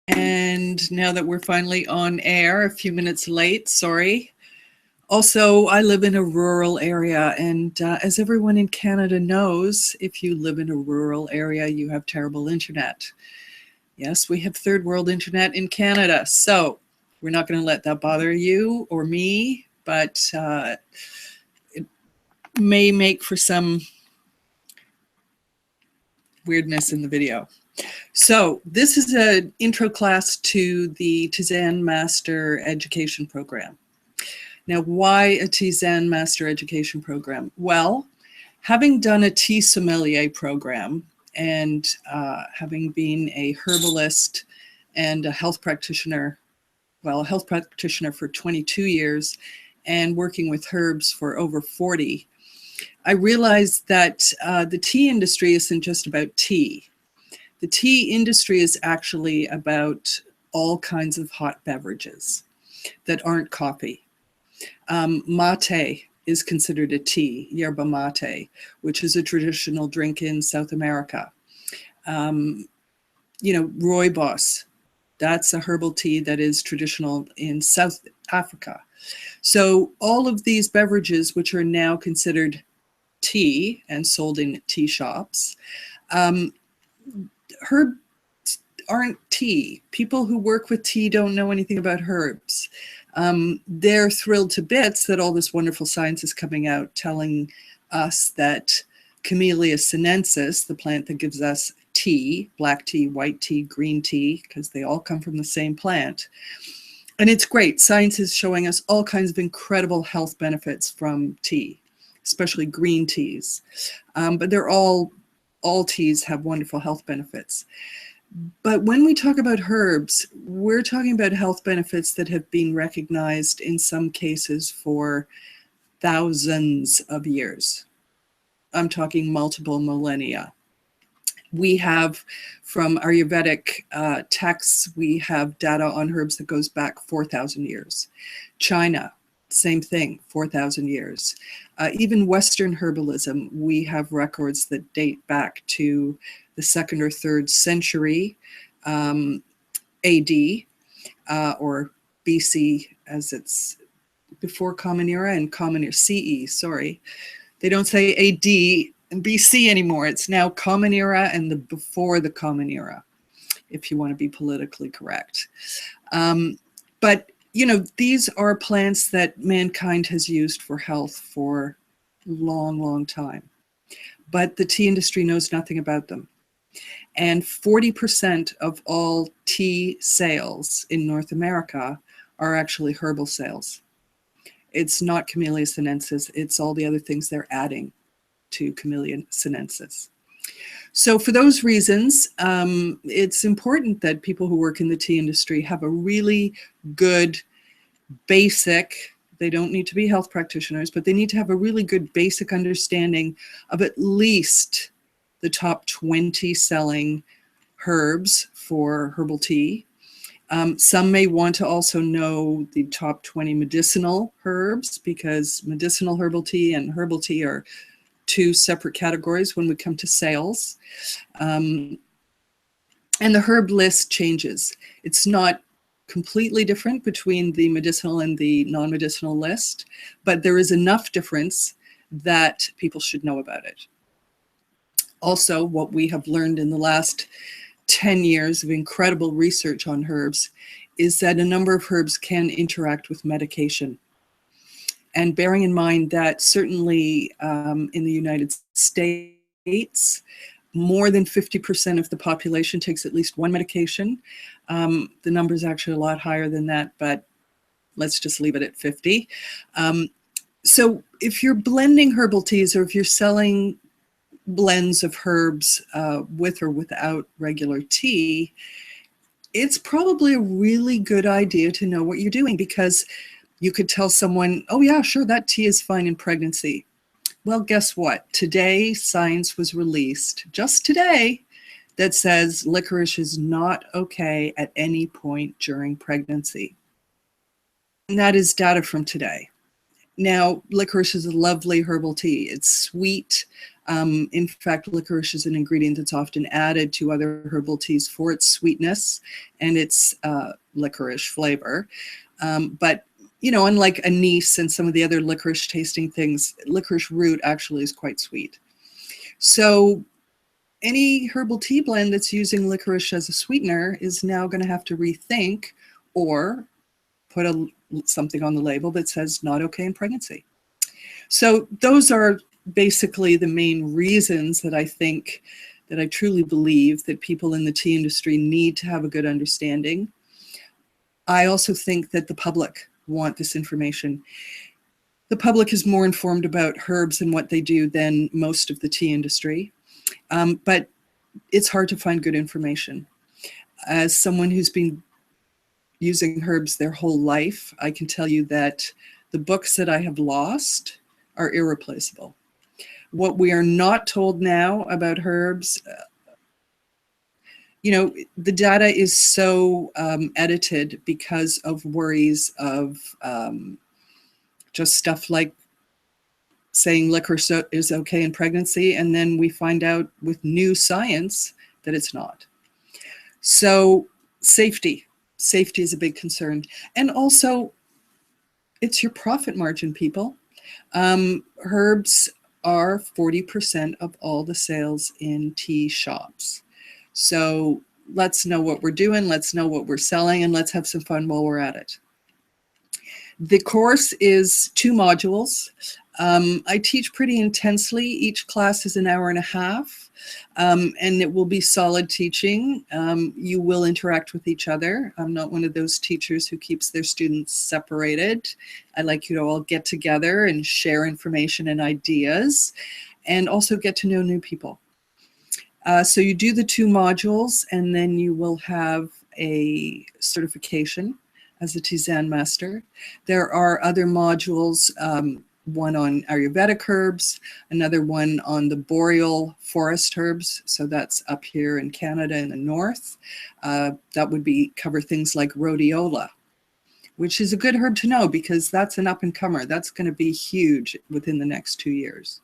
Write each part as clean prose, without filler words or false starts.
And now that we're finally on air, a few minutes late, sorry. Also, I live in a rural area, and as everyone in Canada knows, if you live in a rural area, you have terrible internet. Yes, we have third world internet in Canada, so we're not going to let that bother you or me, but it may make for some weirdness in the video. So this is an intro class to the Tisane Master education program. Now, why a Tisane Master education program? Well, having done a tea sommelier program and having been a herbalist and a health practitioner, well, a health practitioner for 22 years and working with herbs for over 40, I realized that the tea industry isn't just about tea. The tea industry is actually about all kinds of hot beverages that aren't coffee. Mate is considered a tea, yerba mate, which is a traditional drink in South America. Rooibos, that's a herbal tea that is traditional in South Africa. So all of these beverages, which are now considered tea and sold in tea shops, herbs aren't tea. People who work with tea don't know anything about herbs. They're thrilled to bits that all this wonderful science is coming out telling us that Camellia sinensis, the plant that gives us tea, black tea, white tea, green tea, because they all come from the same plant. And it's great. Science is showing us all kinds of incredible health benefits from tea, especially green teas. But they're all teas have wonderful health benefits. But when we talk about herbs, we're talking about health benefits that have been recognized in some cases for thousands of years. I'm talking multiple millennia. We have, from Ayurvedic texts, we have data on herbs that goes back 4,000 years. China, same thing, 4,000 years. Even Western herbalism, we have records that date back to the 2nd or 3rd century AD or BC, as it's before Common Era and Common Era, CE, sorry. They don't say AD and BC anymore. It's now Common Era and the before the Common Era, if you want to be politically correct. But these are plants that mankind has used for health for a long, long time. But the tea industry knows nothing about them. And 40% of all tea sales in North America are actually herbal sales. It's not Camellia sinensis, it's all the other things they're adding to Camellia sinensis. So for those reasons, it's important that people who work in the tea industry have a really good basic, they don't need to be health practitioners, but they need to have a really good basic understanding of at least the top 20 selling herbs for herbal tea. Some may want to also know the top 20 medicinal herbs, because medicinal herbal tea and herbal tea are two separate categories when we come to sales. And the herb list changes. It's not completely different between the medicinal and the non-medicinal list, but there is enough difference that people should know about it. Also, what we have learned in the last 10 years of incredible research on herbs is that a number of herbs can interact with medication. And bearing in mind that certainly in the United States, more than 50% of the population takes at least one medication. The number is actually a lot higher than that, but let's just leave it at 50. So if you're blending herbal teas, or if you're selling blends of herbs with or without regular tea, it's probably a really good idea to know what you're doing, because you could tell someone, oh yeah, sure, that tea is fine in pregnancy. Well, guess what? Today, science was released, just today, that says licorice is not okay at any point during pregnancy. And that is data from today. Now, licorice is a lovely herbal tea. It's sweet. In fact, licorice is an ingredient that's often added to other herbal teas for its sweetness and its licorice flavor. But, you know, unlike anise and some of the other licorice tasting things, licorice root actually is quite sweet. So any herbal tea blend that's using licorice as a sweetener is now going to have to rethink or put something on the label that says not okay in pregnancy. So those are basically the main reasons that I think, that I truly believe that people in the tea industry need to have a good understanding. I also think that the public want this information. The public is more informed about herbs and what they do than most of the tea industry. But it's hard to find good information. As someone who's been using herbs their whole life, I can tell you that the books that I have lost are irreplaceable. What we are not told now about herbs, you know, the data is so edited because of worries of just stuff like saying licorice is okay in pregnancy, and then we find out with new science that it's not. So safety is a big concern. And also, it's your profit margin, people. Herbs are 40% of all the sales in tea shops. So let's know what we're doing, let's know what we're selling, and let's have some fun while we're at it. The course is 2 modules. I teach pretty intensely. Each class is an hour and a half, and it will be solid teaching. You will interact with each other. I'm not one of those teachers who keeps their students separated. I like you to all get together and share information and ideas, and also get to know new people. So you do the 2 modules, and then you will have a certification as a Tisane Master. There are other modules, one on Ayurvedic herbs, another one on the boreal forest herbs. So that's up here in Canada in the north. That would cover things like rhodiola, which is a good herb to know because that's an up-and-comer. That's going to be huge within the next 2 years.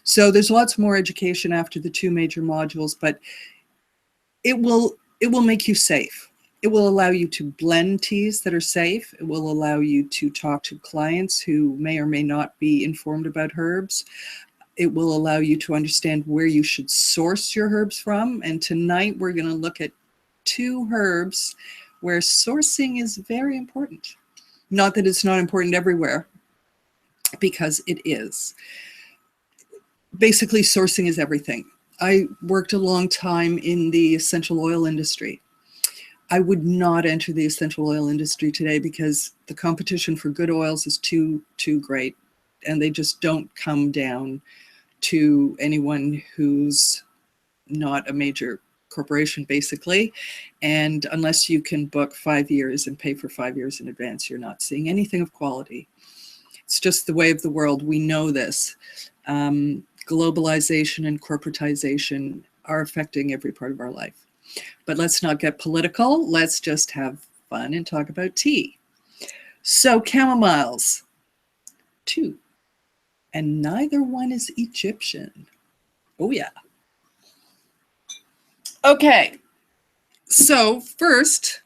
So there's lots more education after the 2 major modules, but it will make you safe. It will allow you to blend teas that are safe. It will allow you to talk to clients who may or may not be informed about herbs. It will allow you to understand where you should source your herbs from. And tonight we're going to look at 2 herbs where sourcing is very important. Not that it's not important everywhere, because it is. Basically, sourcing is everything. I worked a long time in the essential oil industry. I would not enter the essential oil industry today because the competition for good oils is too great, and they just don't come down to anyone who's not a major corporation, basically. And unless you can book 5 years and pay for 5 years in advance, you're not seeing anything of quality. It's just the way of the world. We know this. Globalization and corporatization are affecting every part of our life. But let's not get political. Let's just have fun and talk about tea. So camomiles, 2. And neither one is Egyptian. Oh yeah. Okay. So first,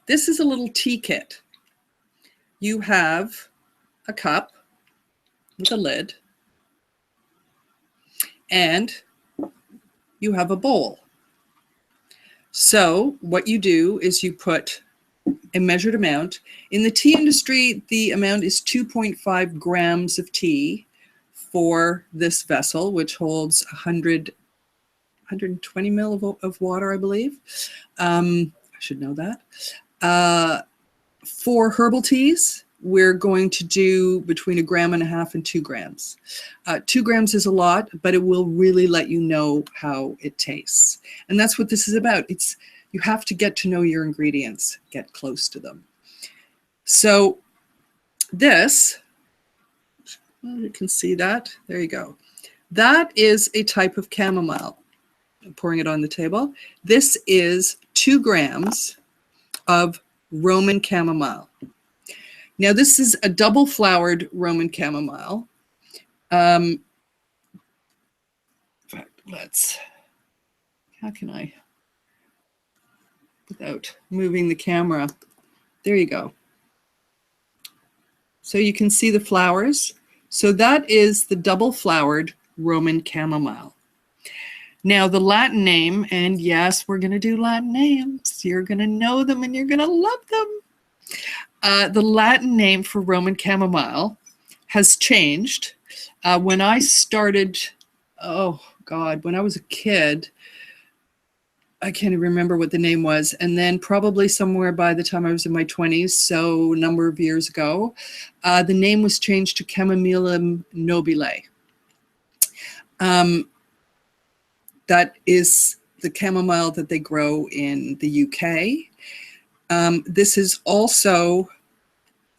this is a little tea kit. You have a cup with a lid, and you have a bowl. So what you do is you put a measured amount. In the tea industry, the amount is 2.5 grams of tea for this vessel, which holds 120 mil of water, I believe. I should know that. For herbal teas, we're going to do between 1.5 grams and 2 grams. 2 grams is a lot, but it will really let you know how it tastes. And that's what this is about. You have to get to know your ingredients, get close to them. So this, well, you can see that. There you go. That is a type of chamomile. I'm pouring it on the table. This is 2 grams of Roman chamomile. Now, this is a double flowered Roman chamomile. In fact, how can I, without moving the camera, there you go. So you can see the flowers. So that is the double-flowered Roman chamomile. Now the Latin name, and yes, we're going to do Latin names. You're going to know them and you're going to love them. The Latin name for Roman chamomile has changed. When I started, oh God, when I was a kid, I can't even remember what the name was. And then probably somewhere by the time I was in my 20s, so a number of years ago, the name was changed to Chamomilla nobile. That is the chamomile that they grow in the UK. This is also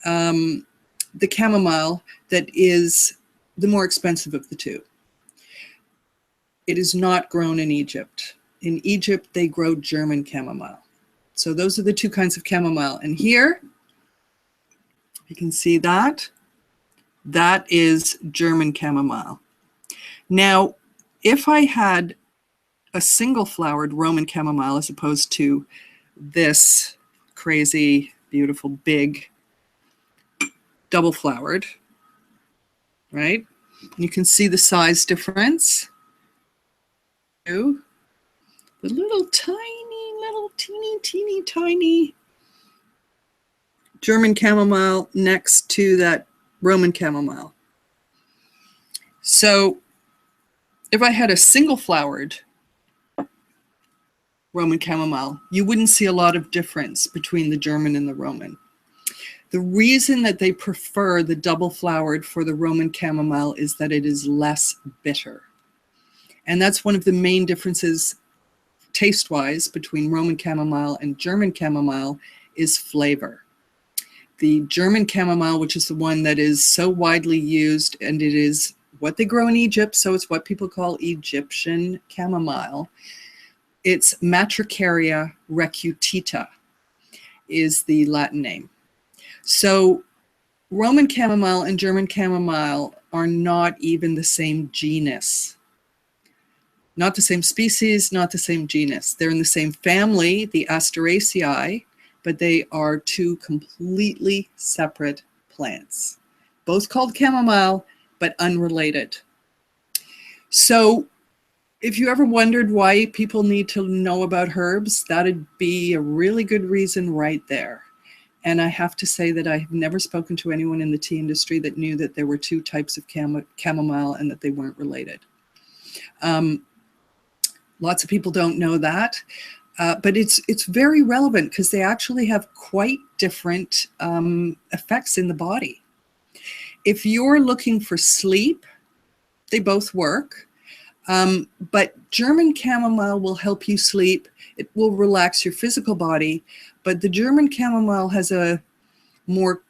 the chamomile that is the more expensive of the two. It is not grown in Egypt. In Egypt, they grow German chamomile. So those are the two kinds of chamomile. And here, you can see that. That is German chamomile. Now, if I had a single-flowered Roman chamomile as opposed to this crazy, beautiful, big, double-flowered, right? You can see the size difference. The little teeny tiny German chamomile next to that Roman chamomile. So if I had a single flowered Roman chamomile, you wouldn't see a lot of difference between the German and the Roman. The reason that they prefer the double flowered for the Roman chamomile is that it is less bitter. And that's one of the main differences taste-wise between Roman chamomile and German chamomile is flavor. The German chamomile, which is the one that is so widely used, and it is what they grow in Egypt, so it's what people call Egyptian chamomile. It's Matricaria recutita is the Latin name. So Roman chamomile and German chamomile are not even the same genus. Not the same species, not the same genus. They're in the same family, the Asteraceae, but they are two completely separate plants. Both called chamomile, but unrelated. So if you ever wondered why people need to know about herbs, that'd be a really good reason right there. And I have to say that I have never spoken to anyone in the tea industry that knew that there were two types of chamomile and that they weren't related. Lots of people don't know that, but it's very relevant because they actually have quite different effects in the body. If you're looking for sleep, they both work, but German chamomile will help you sleep. It will relax your physical body, but the German chamomile has a more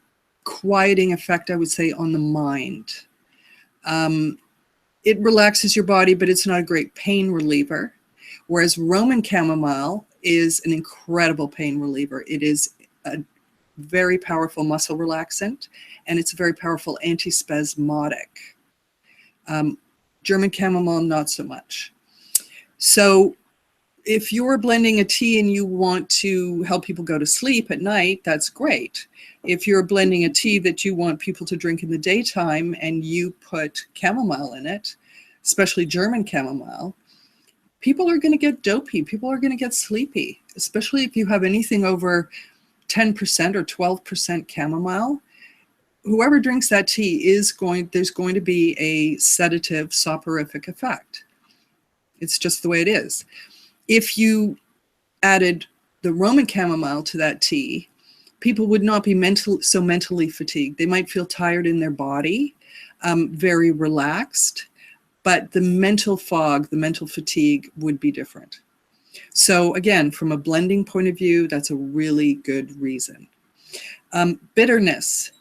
quieting effect, I would say, on the mind. It relaxes your body, but it's not a great pain reliever. Whereas Roman chamomile is an incredible pain reliever. It is a very powerful muscle relaxant, and it's a very powerful antispasmodic. German chamomile, not so much. So if you're blending a tea and you want to help people go to sleep at night, that's great. If you're blending a tea that you want people to drink in the daytime and you put chamomile in it, especially German chamomile, people are going to get dopey. People are going to get sleepy, especially if you have anything over 10% or 12% chamomile. Whoever drinks that tea there's going to be a sedative, soporific effect. It's just the way it is. If you added the Roman chamomile to that tea, people would not be so mentally fatigued. They might feel tired in their body, very relaxed, but the mental fog, the mental fatigue would be different. So again, from a blending point of view, that's a really good reason. Bitterness.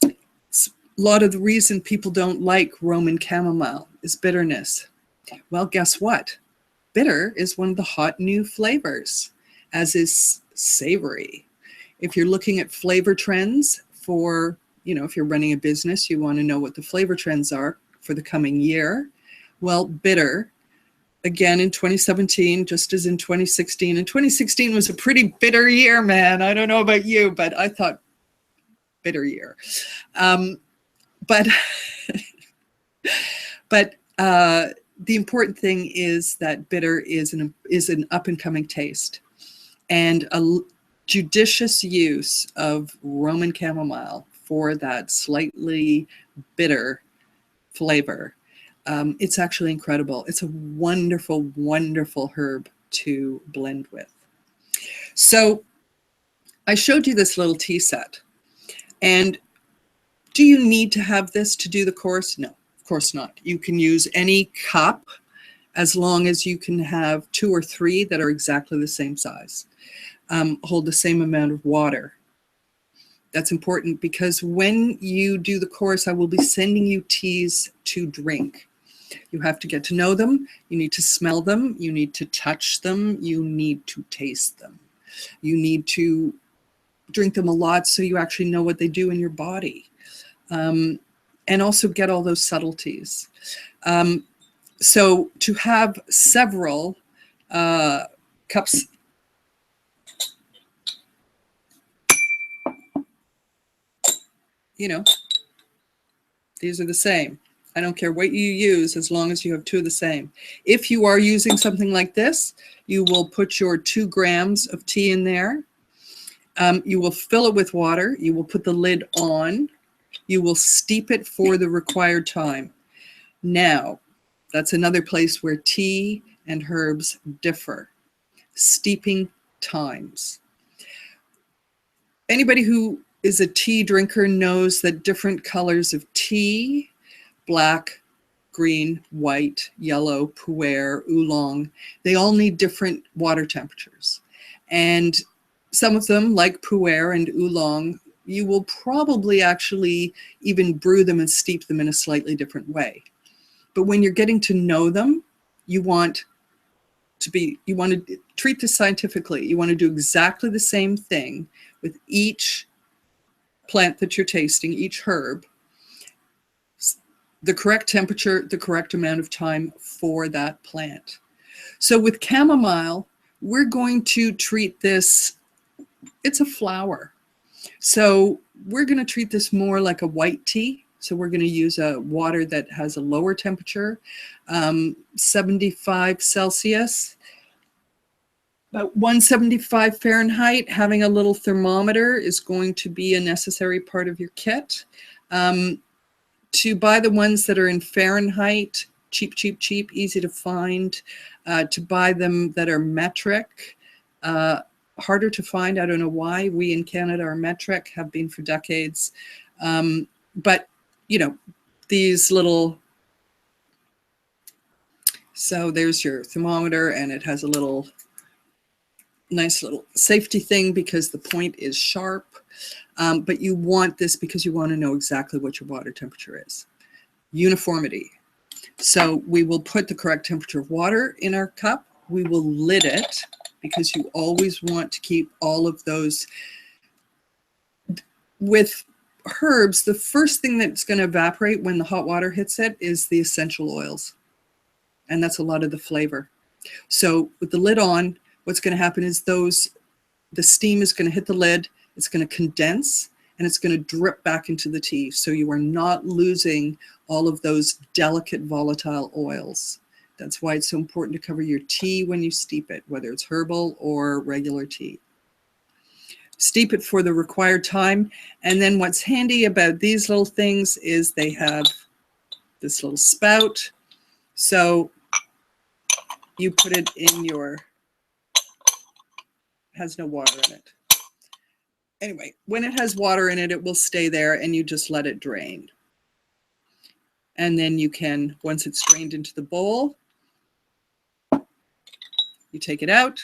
A lot of the reason people don't like Roman chamomile is bitterness. Well, guess what? Bitter is one of the hot new flavors, as is savory. If you're looking at flavor trends for, if you're running a business, you want to know what the flavor trends are. for the coming year? Well, bitter. Again, in 2017, just as in 2016. And 2016 was a pretty bitter year, man. I don't know about you, but I thought bitter year. But the important thing is that bitter is an up-and-coming taste. And a judicious use of Roman chamomile for that slightly bitter flavor. It's actually incredible. It's a wonderful, wonderful herb to blend with. So I showed you this little tea set. And do you need to have this to do the course? No, of course not. You can use any cup as long as you can have 2 or 3 that are exactly the same size. Hold the same amount of water. That's important because when you do the course, I will be sending you teas to drink. You have to get to know them. You need to smell them. You need to touch them. You need to taste them. You need to drink them a lot so you actually know what they do in your body. And also get all those subtleties. So to have several cups, you know, these are the same. I don't care what you use as long as you have 2 of the same. If you are using something like this, you will put your 2 grams of tea in there. You will fill it with water. You will put the lid on. You will steep it for the required time. Now, that's another place where tea and herbs differ. Steeping times. Anybody who is a tea drinker knows that different colors of tea, black, green, white, yellow, pu'er, oolong, they all need different water temperatures. And some of them, like pu'er and oolong, you will probably actually even brew them and steep them in a slightly different way. But when you're getting to know them, you want to treat this scientifically. You want to do exactly the same thing with each plant that you're tasting, each herb, the correct temperature, the correct amount of time for that plant. So with chamomile, we're going to treat this, it's a flower. So we're going to treat this more like a white tea. So we're going to use a water that has a lower temperature, 75 Celsius, about 175 Fahrenheit. Having a little thermometer is going to be a necessary part of your kit. To buy the ones that are in Fahrenheit, cheap, cheap, cheap, easy to find. To buy them that are metric, harder to find. I don't know why. We in Canada are metric, have been for decades. But, you know, these little, so there's your thermometer and it has a little, nice little safety thing because the point is sharp. But you want this because you want to know exactly what your water temperature is. Uniformity. So we will put the correct temperature of water in our cup. We will lid it because you always want to keep all of those. With herbs, the first thing that's going to evaporate when the hot water hits it is the essential oils. And that's a lot of the flavor. So with the lid on, what's going to happen is the steam is going to hit the lid. It's going to condense and it's going to drip back into the tea. So you are not losing all of those delicate volatile oils. That's why it's so important to cover your tea when you steep it, whether it's herbal or regular tea. Steep it for the required time. And then what's handy about these little things is they have this little spout. So you put it in your, has no water in it. Anyway, when it has water in it, it will stay there and you just let it drain. And then you can, once it's drained into the bowl, you take it out,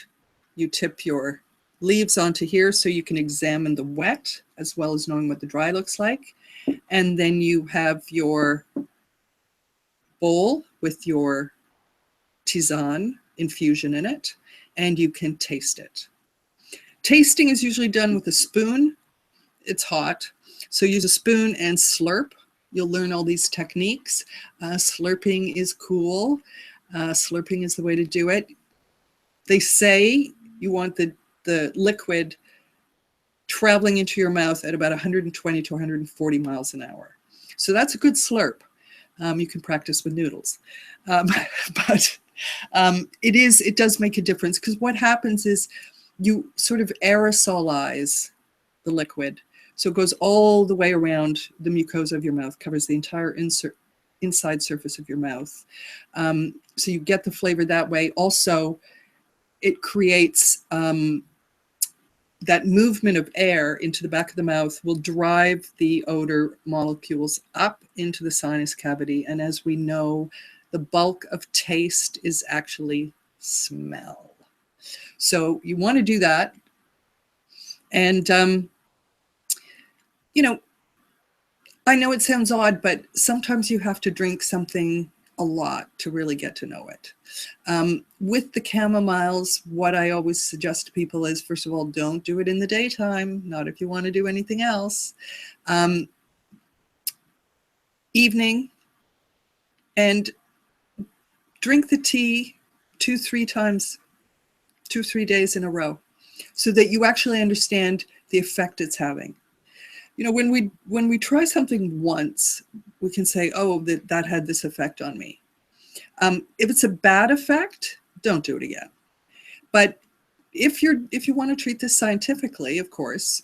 you tip your leaves onto here so you can examine the wet as well as knowing what the dry looks like. And then you have your bowl with your Tisane infusion in it, and you can taste it. Tasting is usually done with a spoon. It's hot, so use a spoon and slurp You'll learn all these techniques. Slurping is cool. Slurping is the way to do it. They say you want the liquid traveling into your mouth at about 120 to 140 miles an hour. So that's a good slurp. You can practice with noodles. But it does make a difference, because what happens is you sort of aerosolize the liquid. So it goes all the way around the mucosa of your mouth, covers the entire inside surface of your mouth. So you get the flavor that way. Also, it creates that movement of air into the back of the mouth will drive the odor molecules up into the sinus cavity. And as we know, the bulk of taste is actually smell. So you want to do that. And, you know, I know it sounds odd, but sometimes you have to drink something a lot to really get to know it. With the chamomiles, what I always suggest to people is, first of all, don't do it in the daytime, not if you want to do anything else. Evening, and drink the tea 2-3 times, 2-3 days in a row, so that you actually understand the effect it's having. You know, when we try something once, we can say, oh, that had this effect on me. If it's a bad effect, don't do it again. But if you want to treat this scientifically, of course,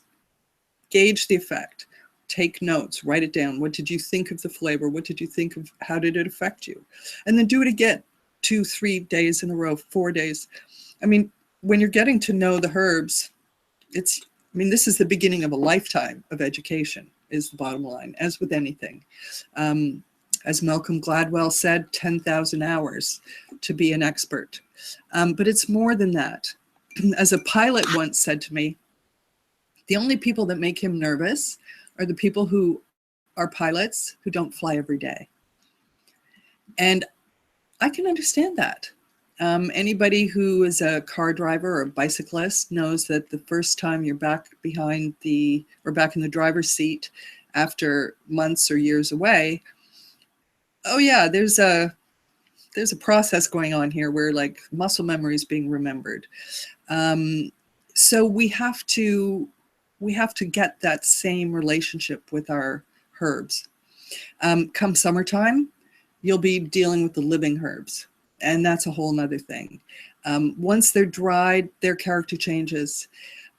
gauge the effect, take notes, write it down. What did you think of the flavor? What did you think of, how did it affect you? And then do it again, 2-3 days in a row, 4 days. I mean, when you're getting to know the herbs, this is the beginning of a lifetime of education, is the bottom line, as with anything. As Malcolm Gladwell said, 10,000 hours to be an expert. But it's more than that. As a pilot once said to me, the only people that make him nervous are the people who are pilots who don't fly every day. And I can understand that. Anybody who is a car driver or a bicyclist knows that the first time you're back in the driver's seat after months or years away, oh yeah, there's a process going on here where like muscle memory is being remembered. So we have to get that same relationship with our herbs. Come summertime, you'll be dealing with the living herbs. And that's a whole nother thing. Once they're dried, their character changes.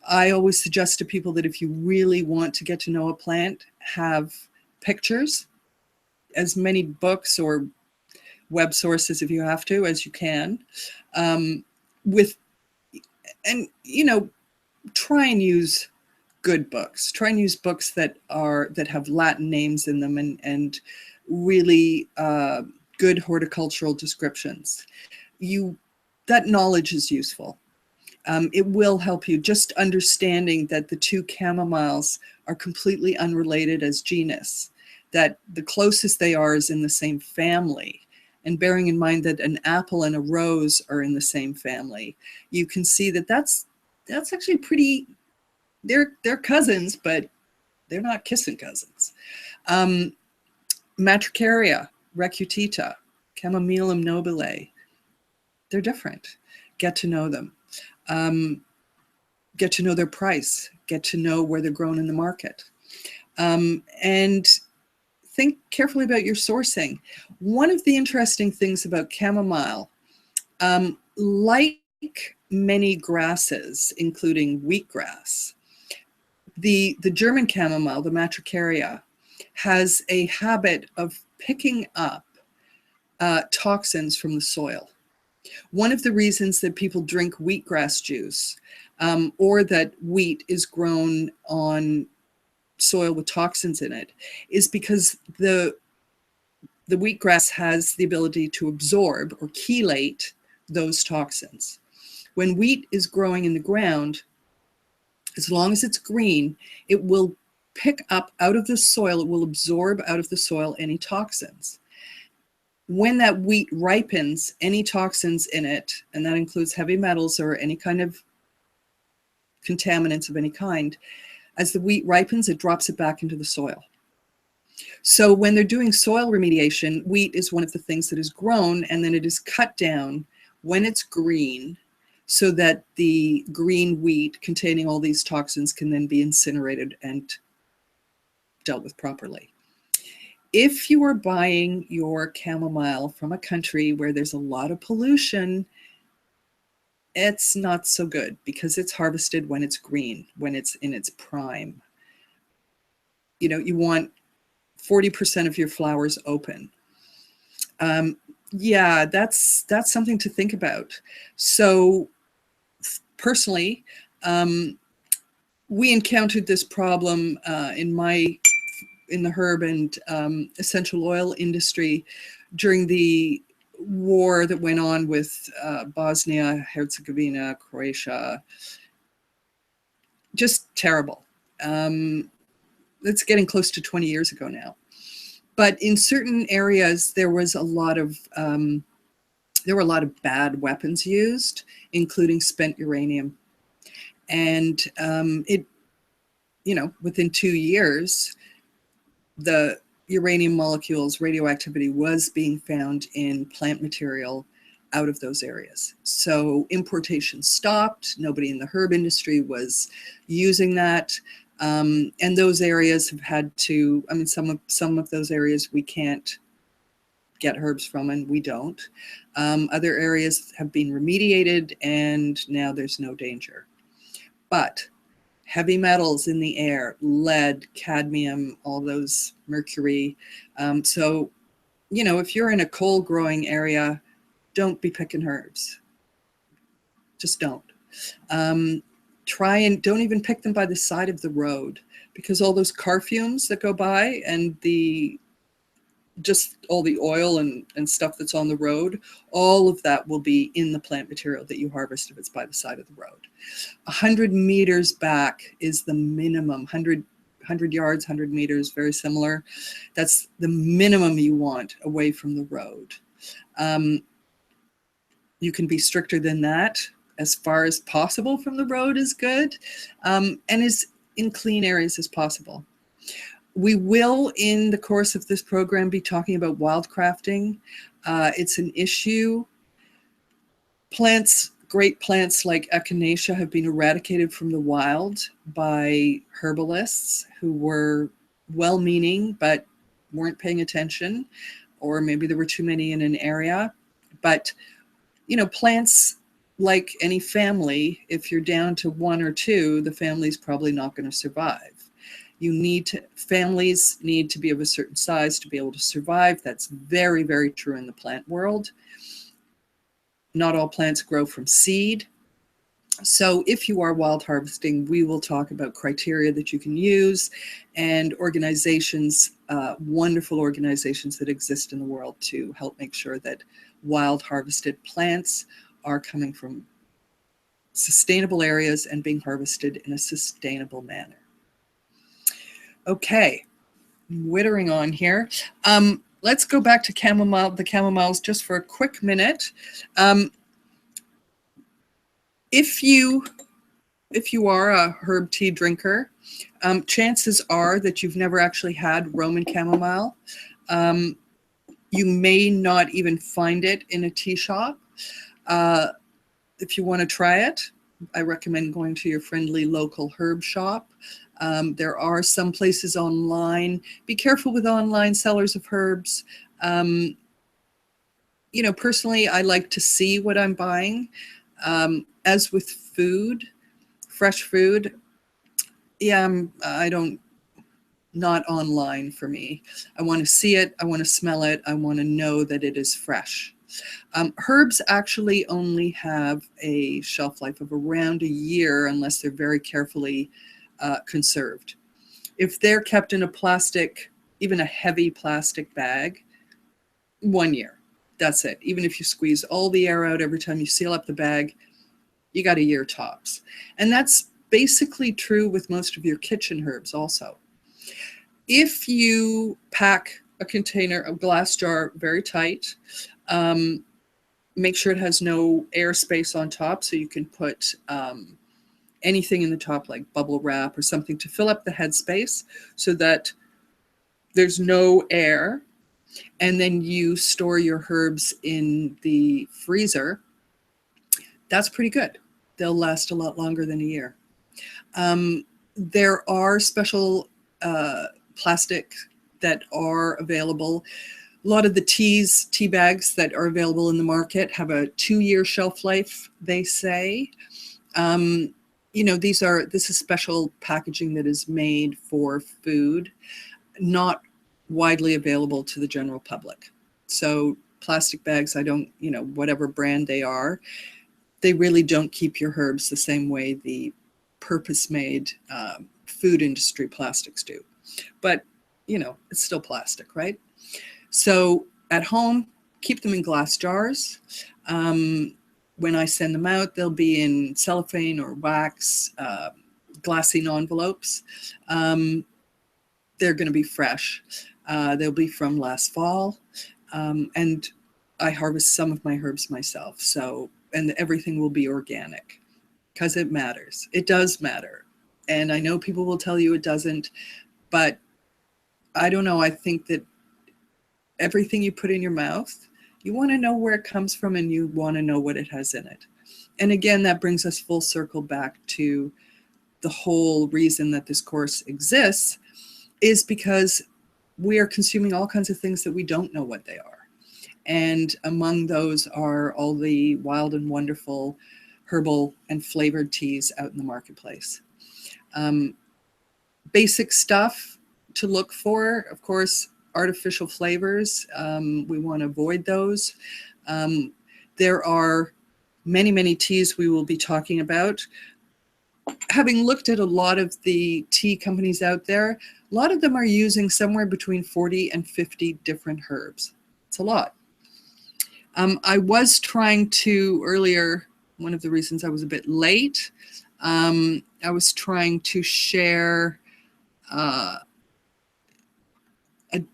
I always suggest to people that if you really want to get to know a plant, have pictures, as many books or web sources, if you have to, as you can. Try and use good books. Try and use books that have Latin names in them and really good horticultural descriptions. That knowledge is useful. It will help you, just understanding that the two chamomiles are completely unrelated as genus, that the closest they are is in the same family, and bearing in mind that an apple and a rose are in the same family, you can see that that's actually pretty, they're cousins, but they're not kissing cousins. Matricaria, recutita, Chamomillum nobile, they're different. Get to know them. Get to know their price. Get to know where they're grown in the market. And think carefully about your sourcing. One of the interesting things about chamomile, like many grasses, including wheatgrass, the German chamomile, the Matricaria, has a habit of picking up toxins from the soil. One of the reasons that people drink wheatgrass juice or that wheat is grown on soil with toxins in it is because the wheatgrass has the ability to absorb or chelate those toxins. When wheat is growing in the ground, as long as it's green, it will pick up out of the soil, it will absorb out of the soil any toxins. When that wheat ripens, any toxins in it, and that includes heavy metals or any kind of contaminants of any kind, as the wheat ripens, it drops it back into the soil. So when they're doing soil remediation, wheat is one of the things that is grown, and then it is cut down when it's green so that the green wheat containing all these toxins can then be incinerated and dealt with properly. If you are buying your chamomile from a country where there's a lot of pollution, it's not so good because it's harvested when it's green, when it's in its prime. You know, you want 40% of your flowers open. Yeah, that's something to think about. So personally, we encountered this problem in the herb and essential oil industry during the war that went on with Bosnia, Herzegovina, Croatia. Just terrible. It's getting close to 20 years ago now. But in certain areas, there were a lot of bad weapons used, including spent uranium. And within 2 years, the uranium molecules, radioactivity was being found in plant material out of those areas. So importation stopped. Nobody in the herb industry was using that. And those areas have had to, I mean, some of those areas we can't get herbs from, and we don't. Other areas have been remediated, and now there's no danger. But heavy metals in the air, lead, cadmium, all those, mercury. So, if you're in a coal growing area, don't be picking herbs. Just don't. Try and don't even pick them by the side of the road, because all those car fumes that go by and just all the oil and stuff that's on the road, all of that will be in the plant material that you harvest if it's by the side of the road. 100 meters back is the minimum. 100 yards, 100 meters, very similar. That's the minimum you want away from the road. You can be stricter than that. As far as possible from the road is good, and as in clean areas as possible. We will, in the course of this program, be talking about wildcrafting. It's an issue. Great plants like echinacea have been eradicated from the wild by herbalists who were well-meaning but weren't paying attention, or maybe there were too many in an area. But, plants, like any family, if you're down to one or two, the family's probably not going to survive. Families need to be of a certain size to be able to survive. That's very, very true in the plant world. Not all plants grow from seed. So if you are wild harvesting, we will talk about criteria that you can use and organizations, wonderful organizations that exist in the world to help make sure that wild harvested plants are coming from sustainable areas and being harvested in a sustainable manner. Okay, I'm wittering on here. Let's go back to the chamomiles just for a quick minute. If you are a herb tea drinker, chances are that you've never actually had Roman chamomile. You may not even find it in a tea shop. If you want to try it, I recommend going to your friendly local herb shop. There are some places online. Be careful with online sellers of herbs. Personally, I like to see what I'm buying. As with food, fresh food, not online for me. I want to see it. I want to smell it. I want to know that it is fresh. Herbs actually only have a shelf life of around a year unless they're very carefully conserved. If they're kept in a plastic, even a heavy plastic bag, 1 year. That's it. Even if you squeeze all the air out every time you seal up the bag, you got a year tops. And that's basically true with most of your kitchen herbs also. If you pack a container, a glass jar, very tight, make sure it has no air space on top, so you can put anything in the top like bubble wrap or something to fill up the headspace so that there's no air, and then you store your herbs in the freezer, that's pretty good. They'll last a lot longer than a year. There are special plastic that are available. A lot of the tea bags that are available in the market have a 2-year shelf life, they say. You know, this is special packaging that is made for food, not widely available to the general public. So plastic bags, I don't, you know, whatever brand they are, they really don't keep your herbs the same way the purpose-made food industry plastics do. But, you know, it's still plastic, right? So at home, keep them in glass jars. When I send them out, they'll be in cellophane or wax, glassine envelopes. They're going to be fresh. They'll be from last fall. And I harvest some of my herbs myself. So, and everything will be organic because it matters. It does matter. And I know people will tell you it doesn't, but I don't know. I think that everything you put in your mouth, you want to know where it comes from and you want to know what it has in it. And again, that brings us full circle back to the whole reason that this course exists is because we are consuming all kinds of things that we don't know what they are. And among those are all the wild and wonderful herbal and flavored teas out in the marketplace. Basic stuff to look for, of course, artificial flavors. We want to avoid those. There are many, many teas we will be talking about. Having looked at a lot of the tea companies out there, a lot of them are using somewhere between 40 and 50 different herbs. It's a lot. I was trying to earlier, one of the reasons I was a bit late, I was trying to share a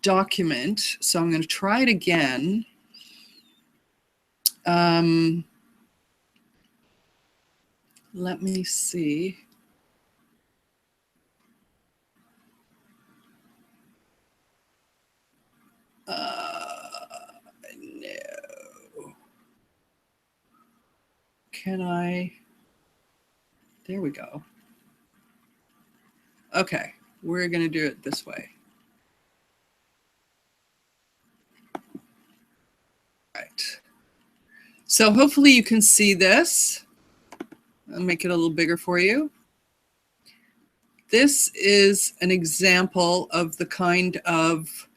document, so I'm going to try it again. Let me see. No. Can I? There we go. Okay, we're going to do it this way. Right. So hopefully you can see this. I'll make it a little bigger for you. This is an example of the kind of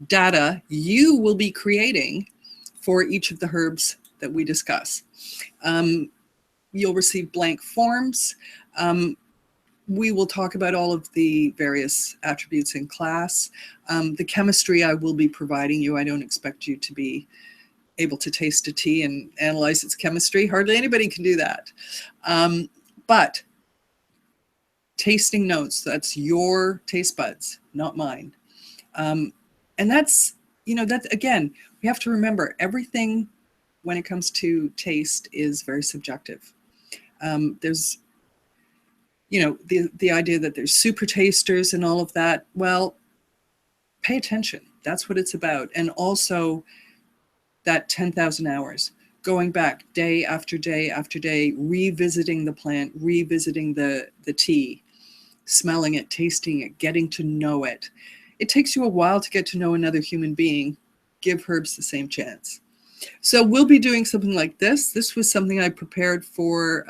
data you will be creating for each of the herbs that we discuss. You'll receive blank forms. We will talk about all of the various attributes in class. The chemistry I will be providing you. I don't expect you to be able to taste a tea and analyze its chemistry. Hardly anybody can do that. But tasting notes, that's your taste buds, not mine. And that's, you know, that again, we have to remember everything when it comes to taste is very subjective. There's, you know, the idea that there's super tasters and all of that. Well, pay attention. That's what it's about. And also that 10,000 hours, going back day after day after day, revisiting the plant, revisiting the tea, smelling it, tasting it, getting to know it. It takes you a while to get to know another human being. Give herbs the same chance. So we'll be doing something like this. This was something I prepared for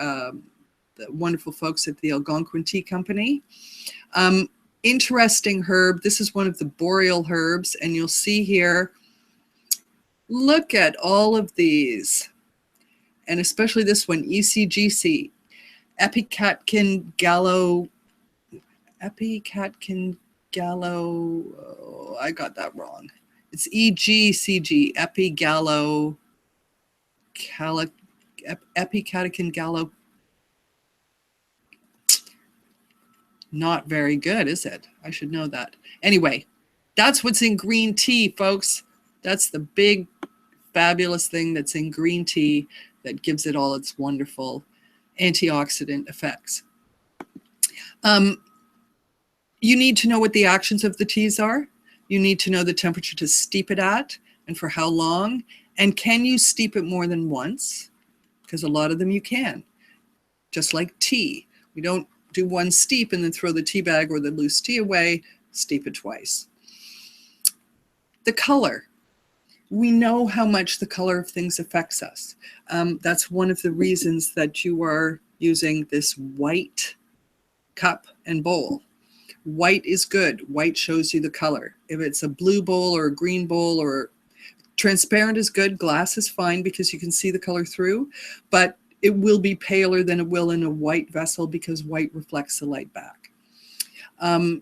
the wonderful folks at the Algonquin Tea Company. Interesting herb. This is one of the boreal herbs, and you'll see here, look at all of these, and especially this one, ECGC, Epicatkin gallo, oh, I got that wrong. It's EGCG, Epicatkin gallo. Not very good, is it? I should know that. Anyway, that's what's in green tea, folks. That's the big, fabulous thing that's in green tea that gives it all its wonderful antioxidant effects. You need to know what the actions of the teas are. You need to know the temperature to steep it at and for how long. And can you steep it more than once? Because a lot of them you can. Just like tea. We don't do one steep and then throw the tea bag or the loose tea away. Steep it twice. The color. We know how much the color of things affects us. That's one of the reasons that you are using this white cup and bowl. White is good. White shows you the color. If it's a blue bowl or a green bowl or transparent is good. Glass is fine because you can see the color through, but it will be paler than it will in a white vessel because white reflects the light back.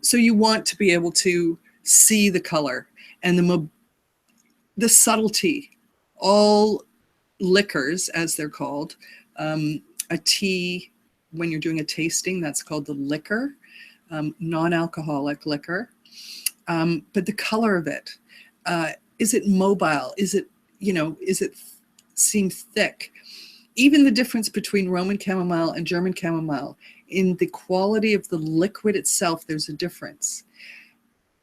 So you want to be able to see the color and the subtlety. All liquors, as they're called, a tea, when you're doing a tasting, that's called the liquor, non-alcoholic liquor. But the color of it, is it mobile? Is it, is it seem thick? Even the difference between Roman chamomile and German chamomile, in the quality of the liquid itself, there's a difference.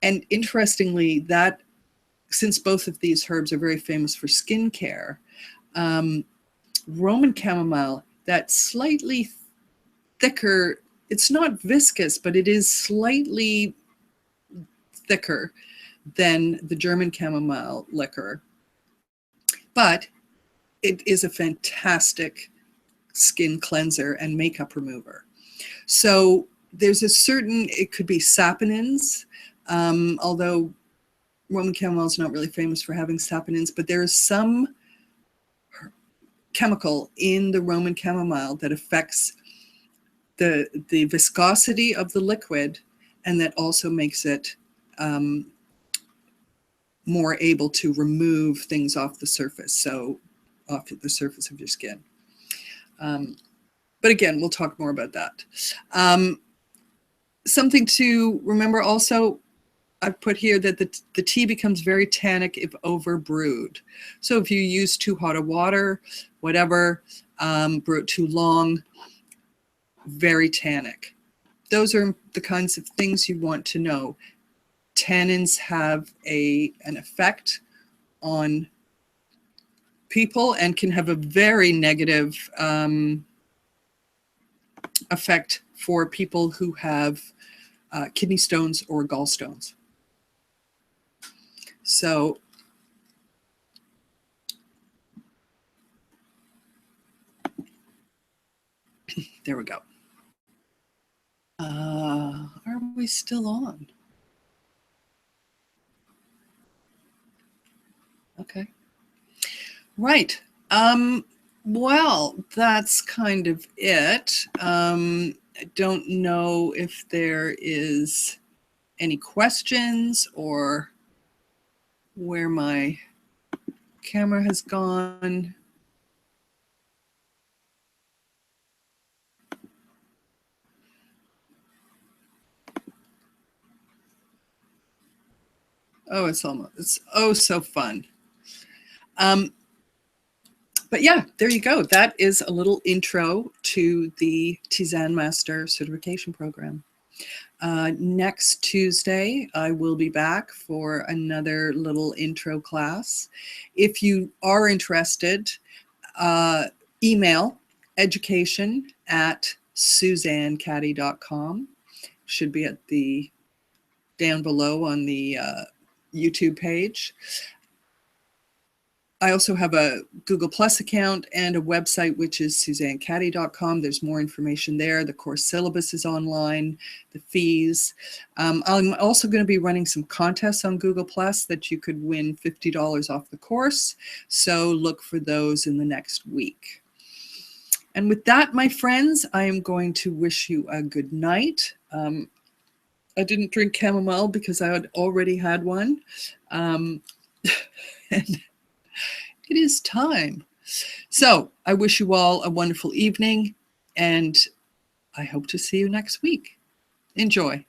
And interestingly, that since both of these herbs are very famous for skincare, Roman chamomile, that slightly thicker, it's not viscous, but it is slightly thicker than the German chamomile liquor. But it is a fantastic skin cleanser and makeup remover. So there's a certain, it could be saponins, although Roman chamomile is not really famous for having saponins, but there is some chemical in the Roman chamomile that affects the viscosity of the liquid, and that also makes it more able to remove things off the surface, so off the surface of your skin. But again, we'll talk more about that. Something to remember also, I've put here that the tea becomes very tannic if over brewed. So if you use too hot of water, whatever, brew it too long, very tannic. Those are the kinds of things you want to know. Tannins have an effect on people and can have a very negative effect for people who have kidney stones or gallstones. So there we go. Are we still on? Okay. Right. Well, that's kind of it. I don't know if there is any questions or where my camera has gone. Oh, it's oh so fun. But yeah, there you go. That is a little intro to the Tisane Master certification program. Next Tuesday, I will be back for another little intro class. If you are interested, email education@suzannecatty.com. Should be at down below on the YouTube page. I also have a Google Plus account and a website, which is suzannecatty.com. There's more information there. The course syllabus is online, the fees. I'm also going to be running some contests on Google Plus that you could win $50 off the course. So look for those in the next week. And with that, my friends, I am going to wish you a good night. I didn't drink chamomile because I had already had one. And it is time. So I wish you all a wonderful evening, and I hope to see you next week. Enjoy.